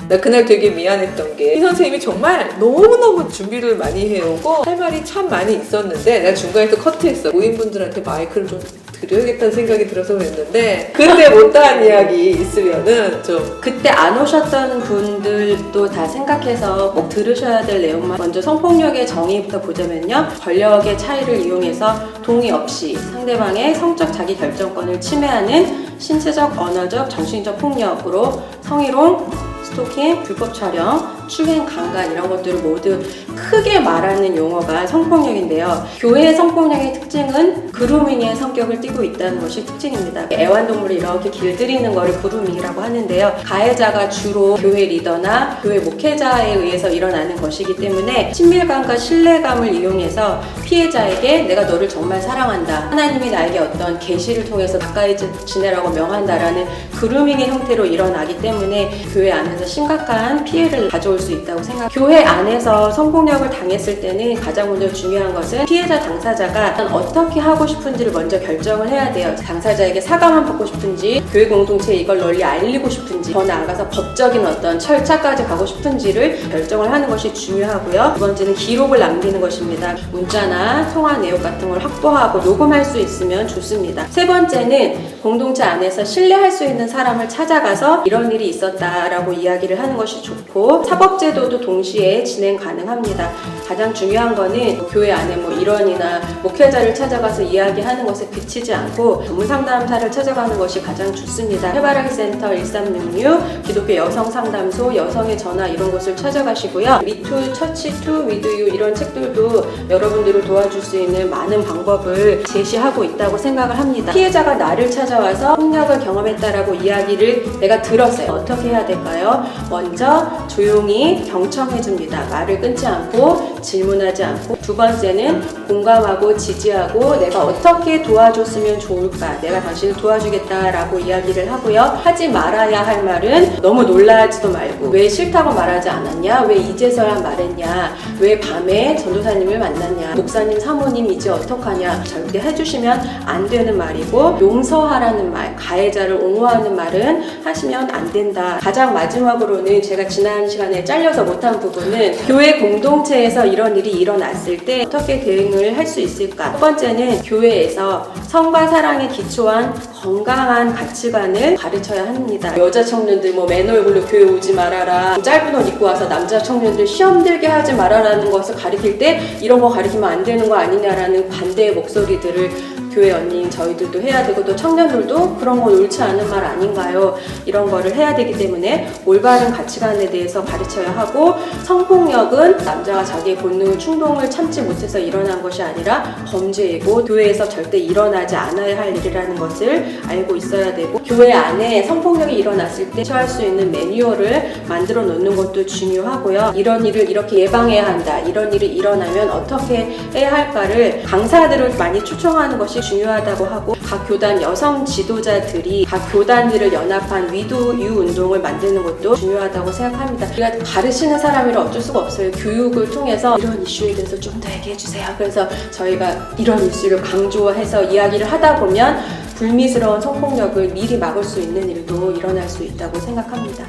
나 그날 되게 미안했던 게 이 선생님이 정말 너무너무 준비를 많이 해오고 할 말이 참 많이 있었는데 내가 중간에 또 커트했어. 모임분들한테 마이크를 좀 드려야겠다는 생각이 들어서 그랬는데 그때 못다한 이야기 있으면은 좀 그때 안 오셨던 분들도 다 생각해서 꼭 들으셔야 될 내용만 먼저 성폭력의 정의부터 보자면요. 권력의 차이를 이용해서 동의 없이 상대방의 성적 자기 결정권을 침해하는 신체적, 언어적, 정신적 폭력으로 성희롱, 스토킹, 불법 촬영, 추행, 강간 이런 것들을 모두 크게 말하는 용어가 성폭력인데요. 교회의 성폭력의 특징은 그루밍의 성격을 띠고 있다는 것이 특징입니다. 애완동물을 이렇게 길들이는 것을 그루밍이라고 하는데요. 가해자가 주로 교회 리더나 교회 목회자에 의해서 일어나는 것이기 때문에 친밀감과 신뢰감을 이용해서 피해자에게 내가 너를 정말 사랑한다. 하나님이 나에게 어떤 계시를 통해서 가까이 지내라고 명한다라는 그루밍의 형태로 일어나기 때문에 교회 안에서 심각한 피해를 가져올 수 있다고 생각합니다. 교회 안에서 성폭력을 당했을 때는 가장 먼저 중요한 것은 피해자 당사자가 어떻게 하고 싶은지를 먼저 결정을 해야 돼요. 당사자에게 사과만 받고 싶은지, 교회 공동체에 이걸 널리 알리고 싶은지, 더 나아가서 법적인 어떤 절차까지 가고 싶은지를 결정을 하는 것이 중요하고요. 두 번째는 기록을 남기는 것입니다. 문자나 통화 내용 같은 걸 확보하고 녹음할 수 있으면 좋습니다. 세 번째는 공동체 안에서 신뢰할 수 있는 사람을 찾아가서 이런 일이 있었다라고 이야기를 하는 것이 좋고, 사법제도도 동시에 진행 가능합니다. 가장 중요한 거는 교회 안에 일원이나 목회자를 찾아가서 이야기하는 것에 그치지 않고 전문 상담사를 찾아가는 것이 가장 좋습니다. 해바라기 센터 1366, 기독교 여성 상담소, 여성의 전화 이런 곳을 찾아가시고요. 미투, 처치 투 위드 유 이런 책들도 여러분들을 도와줄 수 있는 많은 방법을 제시하고 있다고 생각을 합니다. 피해자가 나를 찾아와서 폭력을 경험했다라고 이야기를 내가 들었어요. 어떻게 해야 될까요? 먼저 조용히 경청해줍니다. 말을 끊지 않고 질문하지 않고. 두 번째는 공감하고 지지하고 내가 어떻게 도와줬으면 좋을까, 내가 당신을 도와주겠다라고 이야기를 하고요. 하지 말아야 할 말은 너무 놀라지도 말고, 왜 싫다고 말하지 않았냐, 왜 이제서야 말했냐, 왜 밤에 전도사님을 만났냐, 목사님 사모님 이제 어떡하냐, 절대 해주시면 안 되는 말이고, 용서하라는 말, 가해자를 옹호하는 말은 하시면 안 된다. 가장 마지막으로는 제가 지난 시간에 잘려서 못한 부분은 교회 공동체에서 이런 일이 일어났을 때 어떻게 대응을 할 수 있을까. 첫 번째는 교회에서 성과 사랑에 기초한 건강한 가치관을 가르쳐야 합니다. 여자 청년들 맨 얼굴로 교회 오지 말아라, 짧은 옷 입고 와서 남자 청년들 시험 들게 하지 말아라는 것을 가르칠 때 이런 거 가르치면 안 되는 거 아니냐라는 반대의 목소리들을 교회 언니인 저희들도 해야 되고, 또 청년들도 그런 건 옳지 않은 말 아닌가요? 이런 거를 해야 되기 때문에 올바른 가치관에 대해서 가르쳐야 하고, 성폭력은 남자가 자기의 본능, 충동을 참지 못해서 일어난 것이 아니라 범죄이고 교회에서 절대 일어나지 않아야 할 일이라는 것을 알고 있어야 되고, 교회 안에 성폭력이 일어났을 때 처할 수 있는 매뉴얼을 만들어 놓는 것도 중요하고요. 이런 일을 이렇게 예방해야 한다, 이런 일이 일어나면 어떻게 해야 할까를 강사들을 많이 초청하는 것이 중요하다고 하고, 각 교단 여성 지도자들이 각 교단들을 연합한 위도 유 운동을 만드는 것도 중요하다고 생각합니다. 우리가 가르치는 사람이라 어쩔 수가 없어요. 교육을 통해서 이런 이슈에 대해서 좀 더 얘기해 주세요. 그래서 저희가 이런 이슈를 강조해서 이야기를 하다 보면 불미스러운 성폭력을 미리 막을 수 있는 일도 일어날 수 있다고 생각합니다.